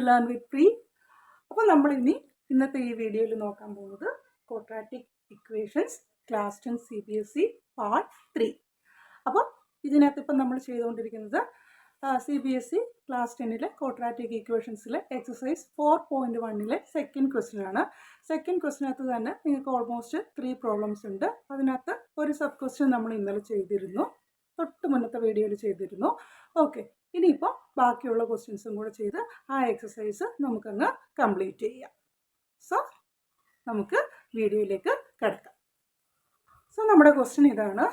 Learn with pre. അപ്പോൾ നമ്മൾ ഇന്നത്തെ ഈ വീഡിയോയിൽ നോക്കാൻ പോകുന്നത് quadratic equations class 10 CBSE part 3. അപ്പോൾ ഇതിനകത്ത് ഇപ്പം നമ്മൾ ചെയ്തുകൊണ്ടിരിക്കുന്നത് CBSE ക്ലാസ് 10 ക്വാഡ്രാറ്റിക് ഇക്വേഷൻസിലെ എക്സസൈസ് 4.1 സെക്കൻഡ് ക്വസ്റ്റ്യൻ ആണ്. സെക്കൻഡ് ക്വസ്റ്റിനകത്ത് തന്നെ നിങ്ങൾക്ക് ഓൾമോസ്റ്റ് 3 പ്രോബ്ലംസ് ഉണ്ട്. അതിനകത്ത് ഒരു സബ് ക്വസ്റ്റ്യൻ നമ്മൾ ഇന്നലെ ചെയ്തിരുന്നു, തൊട്ട് മുന്നത്തെ വീഡിയോയിൽ ചെയ്തിരുന്നു. ഓക്കെ, ഇനിയിപ്പോൾ ബാക്കിയുള്ള ക്വസ്റ്റ്യൻസും കൂടെ ചെയ്ത് ആ എക്സസൈസ് നമുക്കങ്ങ് കംപ്ലീറ്റ് ചെയ്യാം. സോ നമുക്ക് വീഡിയോയിലേക്ക് കിടക്കാം. സോ നമ്മുടെ ക്വസ്റ്റ്യൻ ഇതാണ്.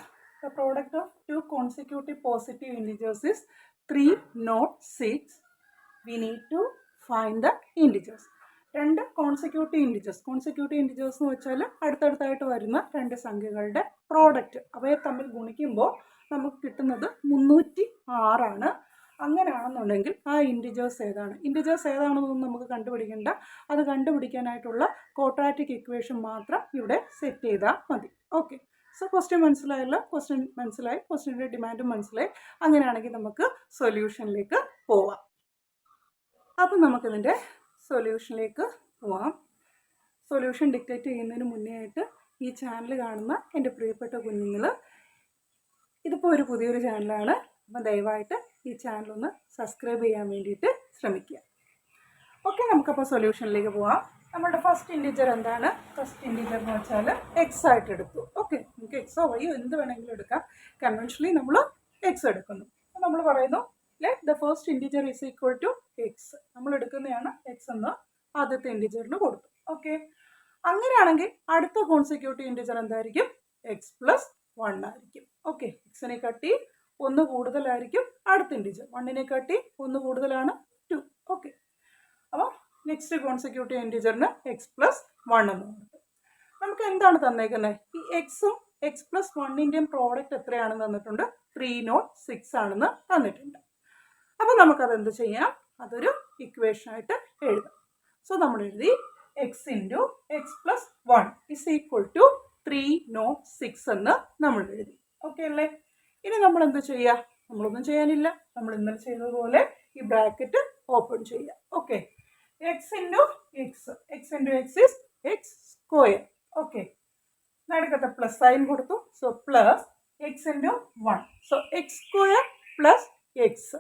The product of 2 consecutive positive integers is 3 not 6. We need to find the integers. 2 consecutive integers എന്ന് വെച്ചാൽ അടുത്തടുത്തായിട്ട് വരുന്ന 2 സംഖ്യകളുടെ പ്രോഡക്റ്റ്, അവയെ തമ്മിൽ ഗുണിക്കുമ്പോൾ നമുക്ക് കിട്ടുന്നത് 306 ആണ്. അങ്ങനെയാണെന്നുണ്ടെങ്കിൽ ആ ഇൻറ്റിജേഴ്സ് ഏതാണെന്നൊന്നും നമുക്ക് കണ്ടുപിടിക്കേണ്ട. അത് കണ്ടുപിടിക്കാനായിട്ടുള്ള ക്വാഡ്രാറ്റിക് ഇക്വേഷൻ മാത്രം ഇവിടെ സെറ്റ് ചെയ്താൽ മതി. ഓക്കെ, സോ ക്വസ്റ്റ്യൻ മനസ്സിലായല്ലോ. ക്വസ്റ്റ്യൻ മനസ്സിലായി, ക്വസ്റ്റ്യൻ്റെ ഡിമാൻഡും മനസ്സിലായി. അങ്ങനെയാണെങ്കിൽ നമുക്ക് സൊല്യൂഷനിലേക്ക് പോവാം. അപ്പം നമുക്കിതിൻ്റെ സൊല്യൂഷനിലേക്ക് പോവാം. സൊല്യൂഷൻ ഡിക്റ്റേറ്റ് ചെയ്യുന്നതിന് മുന്നേ ആയിട്ട് ഈ ചാനൽ കാണുന്ന എൻ്റെ പ്രിയപ്പെട്ട കുഞ്ഞുങ്ങൾ, ഇതിപ്പോൾ ഒരു പുതിയൊരു ചാനലാണ്, അപ്പം ദയവായിട്ട് ഈ ചാനലൊന്ന് സബ്സ്ക്രൈബ് ചെയ്യാൻ വേണ്ടിയിട്ട് ശ്രമിക്കുക. ഓക്കെ, നമുക്കപ്പോൾ സൊല്യൂഷനിലേക്ക് പോവാം. നമ്മുടെ ഫസ്റ്റ് ഇൻറ്റിജർ എന്താണ്? ഫസ്റ്റ് ഇൻറ്റിജർ എന്ന് വെച്ചാൽ എക്സ് ആയിട്ട് എടുത്തു. ഓക്കെ, നമുക്ക് എക്സോ വൈയോ എന്ത് വേണമെങ്കിലും എടുക്കാം. കൺവെൻഷനലി നമ്മൾ എക്സ് എടുക്കുന്നു. നമ്മൾ പറയുന്നു let the first integer is equal to X. നമ്മൾ എടുക്കുന്നതാണ് എക്സ് എന്ന് ആദ്യത്തെ ഇൻറ്റിജറിന് കൊടുത്തു. ഓക്കെ, അങ്ങനെയാണെങ്കിൽ അടുത്ത കോൺസിക്യൂട്ടീവ് ഇൻറ്റിജർ എന്തായിരിക്കും? എക്സ് പ്ലസ് 1 ആയിരിക്കും. ഓക്കെ, എക്സിനെ കാട്ടി 1 കൂടുതലായിരിക്കും അടുത്ത ഇൻറ്റിജർ. 1നെ കാട്ടി 1 കൂടുതലാണ് 2. ഓക്കെ, അപ്പോൾ നെക്സ്റ്റ് കോൺസിക്യൂട്ടീവ് ഇൻറ്റിജറിന് എക്സ് പ്ലസ് 1 എന്ന് കൊടുത്തു. നമുക്ക് എന്താണ് തന്നേക്കുന്നത്? ഈ എക്സും എക്സ് പ്ലസ് 1ൻ്റെയും പ്രോഡക്റ്റ് എത്രയാണെന്ന് തന്നിട്ടുണ്ട്? 306 ആണെന്ന് തന്നിട്ടുണ്ട്. അപ്പോൾ നമുക്കതെന്ത് ചെയ്യാം? അതൊരു ഇക്വേഷനായിട്ട് എഴുതാം. സോ നമ്മൾ എഴുതി X into X plus 1 is equal to 306 എന്ന് നമ്മൾ എഴുതി. ഓക്കെ അല്ലേ? ഇനി നമ്മൾ എന്ത് ചെയ്യുക? നമ്മളൊന്നും ചെയ്യാനില്ല. നമ്മൾ ഇന്നലെ ചെയ്തതുപോലെ ഈ ബ്രാക്കറ്റ് ഓപ്പൺ ചെയ്യുക. Okay, X into X is X square. Okay, നടുക്കത്തെ പ്ലസ് സൈൻ കൊടുത്തു. So plus X into 1. So X square plus X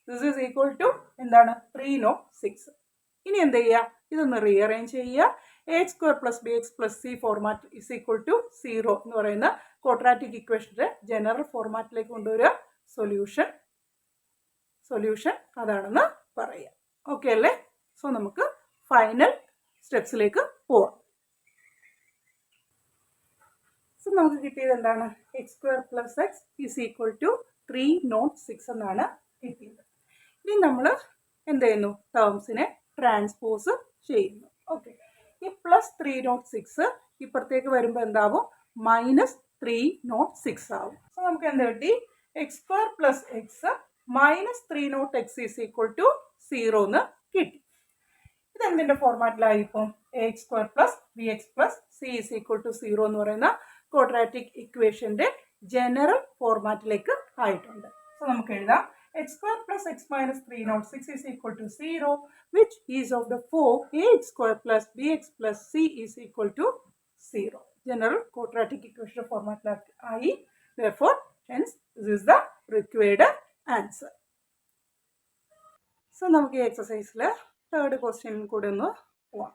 this is equal to എന്താണ്? 306. ഇനി എന്ത് ചെയ്യുക? ഇതൊന്ന് റീഅറേഞ്ച് ചെയ്യുക. A square plus B X plus C format is equal to 0 എന്ന് പറയുന്ന ക്വാഡ്രാറ്റിക് ഇക്വേഷൻ്റെ ജനറൽ ഫോർമാറ്റിലേക്ക് കൊണ്ടുവരിക. സൊല്യൂഷൻ അതാണെന്ന് പറയാം. ഓക്കെ അല്ലേ? സോ നമുക്ക് ഫൈനൽ സ്റ്റെപ്സിലേക്ക് പോവാം. സോ നമുക്ക് കിട്ടിയത് എന്താണ്? X square plus X is equal to 306 എന്നാണ് കിട്ടിയത്. ഇനി നമ്മൾ എന്ത് ചെയ്യുന്നു? ടേംസിനെ ട്രാൻസ്പോസ് ചെയ്യുന്നു. ഓക്കെ, ഈ പ്ലസ് 306 ഇപ്പുറത്തേക്ക് വരുമ്പോൾ എന്താവും? മൈനസ് 306 ആവും. സോ നമുക്ക് എന്ത് കിട്ടി? X square plus X minus 306 is equal to 0 എന്ന് കിട്ടി. ഇതെന്തിൻ്റെ ഫോർമാറ്റിലായി? ഇപ്പം A X square plus B X plus C is equal to 0 എന്ന് പറയുന്ന ക്വാഡ്രാറ്റിക് ഇക്വേഷൻ്റെ ജനറൽ ഫോർമാറ്റിലേക്ക് ആയിട്ടുണ്ട്. സോ നമുക്ക് എഴുതാം x square plus x minus 306 is equal to 0, which is of the form ax square plus bx plus c is equal to 0. General quadratic equation format I. Therefore, hence this is the required answer. So, നമുക്ക് ഈ എക്സസൈസിൽ third question കൂടെ ഒന്ന് പോവാം.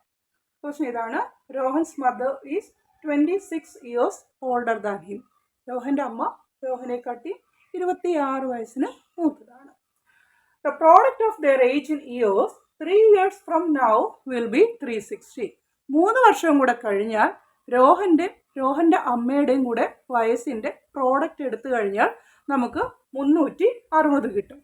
Question ഇതാണ്. Rohan's mother is 26 years older than him. രോഹൻ്റെ അമ്മ രോഹനെ കാട്ടി 26 വയസ്സിന് മൂത്തതാണ്. The product of their age in years 3 years from now will be 360. 3 വർഷം കൂടെ കഴിഞ്ഞാൽ രോഹൻ്റെ അമ്മയുടെയും കൂടെ വയസ്സിൻ്റെ പ്രോഡക്റ്റ് എടുത്തു കഴിഞ്ഞാൽ നമുക്ക് 360 കിട്ടും.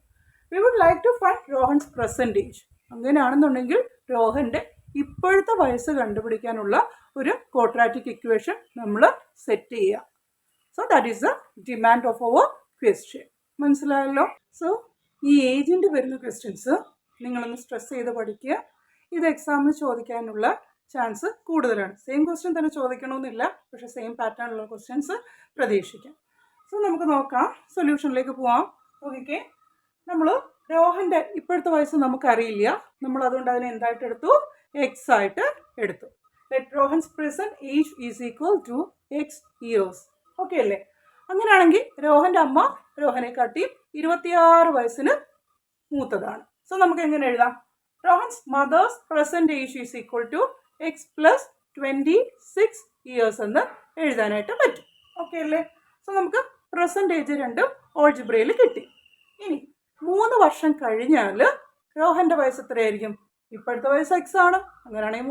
We would like to find Rohan's present age. അങ്ങനെയാണെന്നുണ്ടെങ്കിൽ രോഹൻ്റെ ഇപ്പോഴത്തെ വയസ്സ് കണ്ടുപിടിക്കാനുള്ള ഒരു ക്വാഡ്രാറ്റിക് ഇക്വേഷൻ നമ്മൾ സെറ്റ് ചെയ്യുക. So that is the demand of our question. മനസ്സിലായല്ലോ? സോ ഈ ഏജിൻ്റെ വരുന്ന ക്വസ്റ്റ്യൻസ് നിങ്ങളൊന്ന് സ്ട്രെസ് ചെയ്ത് പഠിക്കുക. ഇത് എക്സാമിന് ചോദിക്കാനുള്ള ചാൻസ് കൂടുതലാണ്. സെയിം ക്വസ്റ്റ്യൻ തന്നെ ചോദിക്കണമെന്നില്ല, പക്ഷേ സെയിം പാറ്റേണിലുള്ള ക്വസ്റ്റ്യൻസ് പ്രതീക്ഷിക്കാം. സോ നമുക്ക് നോക്കാം, സൊല്യൂഷനിലേക്ക് പോവാം. ഓക്കെ, നമ്മൾ രോഹൻ്റെ ഇപ്പോഴത്തെ വയസ്സ് നമുക്കറിയില്ല, നമ്മൾ അതുകൊണ്ട് അതിനെ എന്തായിട്ട് എടുത്തു? എക്സ് ആയിട്ട് എടുത്തു. Let Rohan's present age is equal to X years. Okay അല്ലേ? അങ്ങനെയാണെങ്കിൽ രോഹൻ്റെ അമ്മ രോഹനെ കാട്ടി 26 വയസ്സിന് മൂത്തതാണ്. സോ നമുക്ക് എങ്ങനെ എഴുതാം? Rohan's mother's present age is equal to X plus 26 years എന്ന് എഴുതാനായിട്ട് പറ്റും. ഓക്കെ അല്ലേ? സോ നമുക്ക് പ്രസന്റ് ഏജ് രണ്ടും ഓൾജിബ്രയിൽ കിട്ടി. ഇനി 3 വർഷം കഴിഞ്ഞാൽ രോഹൻ്റെ വയസ്സ് എത്രയായിരിക്കും? ഇപ്പോഴത്തെ വയസ്സ് എക്സ് ആണ്. അങ്ങനെയാണെങ്കിൽ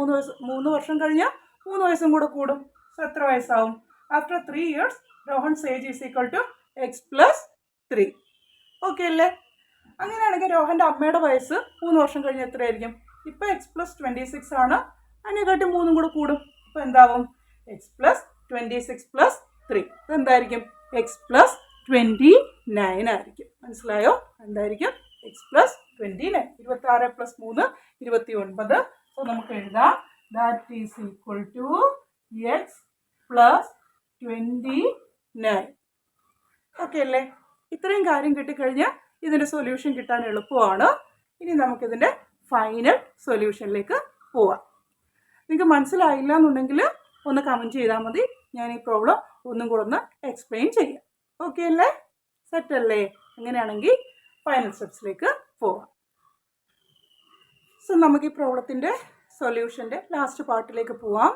3 വർഷം കഴിഞ്ഞാൽ 3 വയസ്സും കൂടെ കൂടും. സോ എത്ര വയസ്സാവും? After 3 years Rohan's age is equal to X plus 3. Okay അല്ലേ? അങ്ങനെയാണെങ്കിൽ രോഹൻ്റെ അമ്മയുടെ വയസ്സ് 3 വർഷം കഴിഞ്ഞ് എത്രയായിരിക്കും? ഇപ്പോൾ എക്സ് പ്ലസ് 26 ആണ്. അതിനെക്കാട്ടി 3 കൂടെ കൂടും. അപ്പോൾ എന്താവും? X plus 26 plus 3. ഇതെന്തായിരിക്കും? എക്സ് പ്ലസ് 29 ആയിരിക്കും. മനസ്സിലായോ? എന്തായിരിക്കും? X plus 29. 26 പ്ലസ് 3 29. സോ നമുക്ക് എഴുതാം that is equal to X plus 29. Okay അല്ലേ? ഇത്രയും കാര്യം കിട്ടിക്കഴിഞ്ഞാൽ ഇതിൻ്റെ സൊല്യൂഷൻ കിട്ടാൻ എളുപ്പമാണ്. ഇനി നമുക്കിതിൻ്റെ ഫൈനൽ സൊല്യൂഷനിലേക്ക് പോവാം. നിങ്ങൾക്ക് മനസ്സിലായില്ല എന്നുണ്ടെങ്കിൽ ഒന്ന് കമൻറ്റ് ചെയ്താൽ മതി. ഞാൻ ഈ പ്രോബ്ലം ഒന്നും കൂടെ ഒന്ന് എക്സ്പ്ലെയിൻ ചെയ്യാം. ഓക്കെ അല്ലേ? സെറ്റല്ലേ? അങ്ങനെയാണെങ്കിൽ ഫൈനൽ സ്റ്റെപ്സിലേക്ക് പോവാം. സോ നമുക്ക് ഈ പ്രോബ്ലത്തിൻ്റെ സൊല്യൂഷൻ്റെ ലാസ്റ്റ് പാർട്ടിലേക്ക് പോവാം.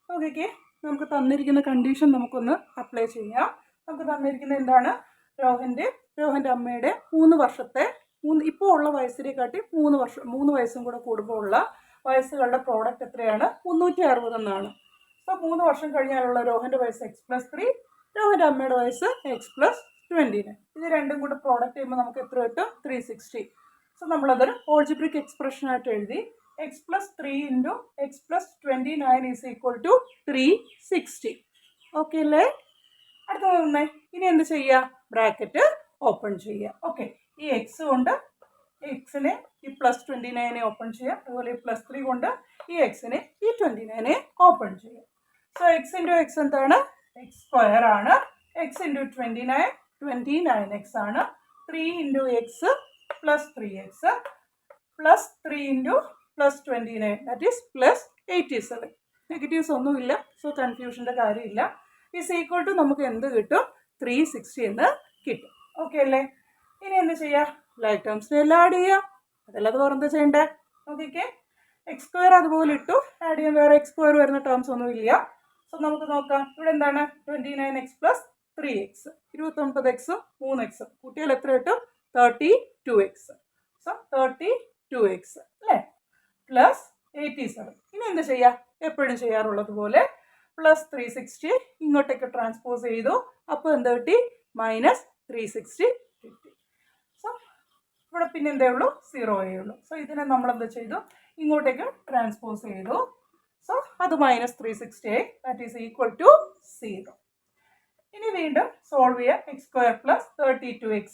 ഓക്കെ, നമുക്ക് തന്നിരിക്കുന്ന കണ്ടീഷൻ നമുക്കൊന്ന് അപ്ലൈ ചെയ്യാം. നമുക്ക് തന്നിരിക്കുന്നത് എന്താണ്? രോഹൻ്റെ അമ്മയുടെ 3 വർഷത്തെ ഇപ്പോൾ ഉള്ള വയസ്സിനെക്കാട്ടി 3 വയസ്സും കൂടെ കൂടുമ്പോൾ ഉള്ള വയസ്സുകളുടെ പ്രോഡക്റ്റ് എത്രയാണ്? 360 എന്നാണ്. അപ്പോൾ 3 വർഷം കഴിഞ്ഞാലുള്ള രോഹൻ്റെ വയസ്സ് എക്സ് പ്ലസ് 3, രോഹൻ്റെ അമ്മയുടെ വയസ്സ് എക്സ് പ്ലസ് 29. ഇത് രണ്ടും കൂടെ പ്രോഡക്റ്റ് ചെയ്യുമ്പോൾ നമുക്ക് എത്ര കിട്ടും? 360. സോ നമ്മളതൊരു ഓൾജിബ്രിക് എക്സ്പ്രഷനായിട്ട് എഴുതി. X plus 3 into X plus 29 is equal to 360. Okay അല്ലേ? അടുത്തത് തന്നെ ഇനി എന്ത് ചെയ്യുക? ബ്രാക്കറ്റ് ഓപ്പൺ ചെയ്യുക. ഓക്കെ, ഈ എക്സ് കൊണ്ട് എക്സിനെ ഈ പ്ലസ് 29 ഓപ്പൺ ചെയ്യുക. അതുപോലെ ഈ പ്ലസ് 3 കൊണ്ട് ഈ എക്സിനെ ഈ 29 ഓപ്പൺ ചെയ്യുക. സോ എക്സ് ഇൻറ്റു എക്സ് എന്താണ്? എക്സ് സ്ക്വയർ ആണ്. എക്സ് ഇൻറ്റു 29 എക്സ് ആണ്. 3 into X plus 3x plus 3 into plus 29 that is plus 87. Negatives ഒന്നുമില്ല, സോ കൺഫ്യൂഷൻ്റെ കാര്യമില്ല. ഈസ് ഈക്വൽ ടു നമുക്ക് എന്ത് കിട്ടും? 360 എന്ന് കിട്ടും. ഓക്കെ അല്ലേ? ഇനി എന്ത് ചെയ്യുക? ലൈക്ക് ടേംസിനെ എല്ലാം ആഡ് ചെയ്യുക. അതല്ലാതെ വേറെ എന്താ ചെയ്യണ്ടേ? ഓക്കെ, എക്സ് സ്ക്വയർ അതുപോലെ ഇട്ടു. ആഡ് ചെയ്യാൻ വേറെ എക്സ് സ്ക്വയർ വരുന്ന ടേംസ് ഒന്നും ഇല്ല. സോ നമുക്ക് നോക്കാം. ഇവിടെ എന്താണ്? 29x plus 3x, 29x 3x കൂട്ടിയാൽ എത്ര കിട്ടും? 32x. സോ 32x അല്ലേ? പ്ലസ് 87. ഇനി എന്ത് ചെയ്യുക? എപ്പോഴും ചെയ്യാറുള്ളത് പോലെ പ്ലസ് 360 ഇങ്ങോട്ടേക്ക് ട്രാൻസ്പോസ് ചെയ്തു. അപ്പോൾ എന്ത് കിട്ടി? മൈനസ് 360 കിട്ടി. സോ ഇവിടെ പിന്നെ എന്തേ ഉള്ളൂ? 0 ഉള്ളൂ. സോ ഇതിനെ നമ്മൾ എന്ത് ചെയ്തു? ഇങ്ങോട്ടേക്ക് ട്രാൻസ്പോസ് ചെയ്തു. സോ അത് minus 360 that is equal to 0. ഇനി വീണ്ടും സോൾവ് ചെയ്യുക. X square plus 32x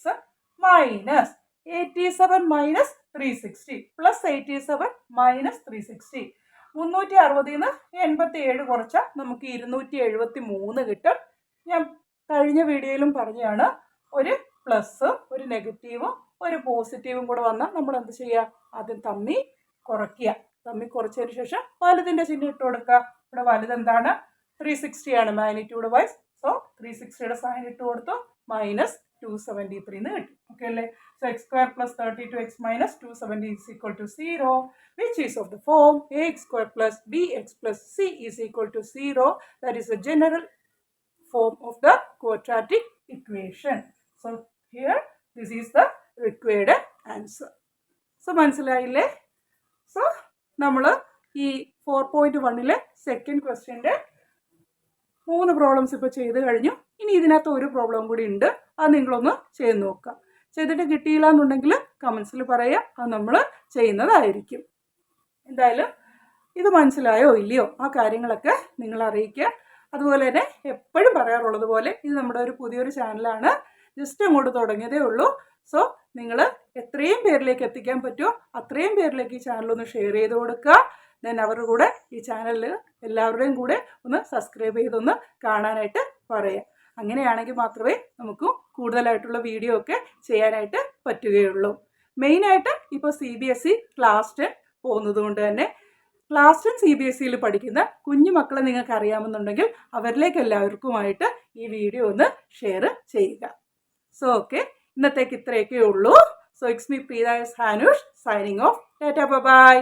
minus 87 minus 360 plus 87 minus 360. 360 നിന്ന് 87 കുറച്ചാൽ നമുക്ക് 273 കിട്ടും. ഞാൻ കഴിഞ്ഞ വീഡിയോയിലും പറഞ്ഞതാണ്, ഒരു പ്ലസ് ഒരു നെഗറ്റീവും ഒരു പോസിറ്റീവും കൂടെ വന്നാൽ നമ്മൾ എന്ത് ചെയ്യുക? ആദ്യം തമ്മിൽ കുറയ്ക്കുക. തമ്മിൽ കുറച്ചതിന് ശേഷം വലുതിൻ്റെ ചിഹ്നം ഇട്ട് കൊടുക്കുക. ഇവിടെ വലുതെന്താണ്? 360 ആണ് മാഗ്നിറ്റ്യൂഡ് വൈസ്. സോ 360യുടെ സൈൻ ഇട്ട് കൊടുത്തു. മൈനസ് 273 എന്ന് കിട്ടും. ഓക്കെ അല്ലേ? So X square plus 32x minus 270 is equal to 0 which is of the form A square plus bx plus c is equal to 0. That is the general form of the quadratic equation. So here this is the required answer. So മനസ്സിലായില്ലേ? So നമ്മൾ ഈ 4.1 second ക്വസ്റ്റ്യൻ്റെ 3 problems ഇപ്പോൾ ചെയ്ത് കഴിഞ്ഞു. ഇനി ഇതിനകത്ത് ഒരു problem കൂടി ഉണ്ട്. അത് നിങ്ങളൊന്ന് ചെയ്ത് നോക്കാം. ചെയ്തിട്ട് കിട്ടിയില്ല എന്നുണ്ടെങ്കിൽ കമൻസിൽ പറയുക. അത് നമ്മൾ ചെയ്യുന്നതായിരിക്കും. എന്തായാലും ഇത് മനസ്സിലായോ ഇല്ലയോ ആ കാര്യങ്ങളൊക്കെ നിങ്ങൾ അറിയിക്കുക. അതുപോലെ തന്നെ എപ്പോഴും പറയാറുള്ളത് പോലെ ഇത് നമ്മുടെ ഒരു പുതിയൊരു ചാനലാണ്. ജസ്റ്റ് അങ്ങോട്ട് തുടങ്ങിയതേ ഉള്ളൂ. സോ നിങ്ങൾ എത്രയും പേരിലേക്ക് എത്തിക്കാൻ പറ്റുമോ അത്രയും പേരിലേക്ക് ഈ ചാനലൊന്ന് ഷെയർ ചെയ്ത് കൊടുക്കുക. ദെൻ അവരുടെ കൂടെ ഈ ചാനലിൽ എല്ലാവരുടെയും കൂടെ ഒന്ന് സബ്സ്ക്രൈബ് ചെയ്തൊന്ന് കാണാനായിട്ട് പറയുക. അങ്ങനെയാണെങ്കിൽ മാത്രമേ നമുക്ക് കൂടുതലായിട്ടുള്ള വീഡിയോ ഒക്കെ ചെയ്യാനായിട്ട് പറ്റുകയുള്ളൂ. മെയിനായിട്ട് ഇപ്പോൾ CBSE ക്ലാസ് 10 പോകുന്നത് കൊണ്ട് തന്നെ ക്ലാസ് 10 CBSEയിൽ പഠിക്കുന്ന കുഞ്ഞു മക്കളെ നിങ്ങൾക്ക് അറിയാമെന്നുണ്ടെങ്കിൽ അവരിലേക്ക് എല്ലാവർക്കുമായിട്ട് ഈ വീഡിയോ ഒന്ന് ഷെയർ ചെയ്യുക. സോ ഓക്കെ, ഇന്നത്തേക്ക് ഇത്രയൊക്കെ ഉള്ളൂ. So it's me Preetha S Hanush signing off. Tata by.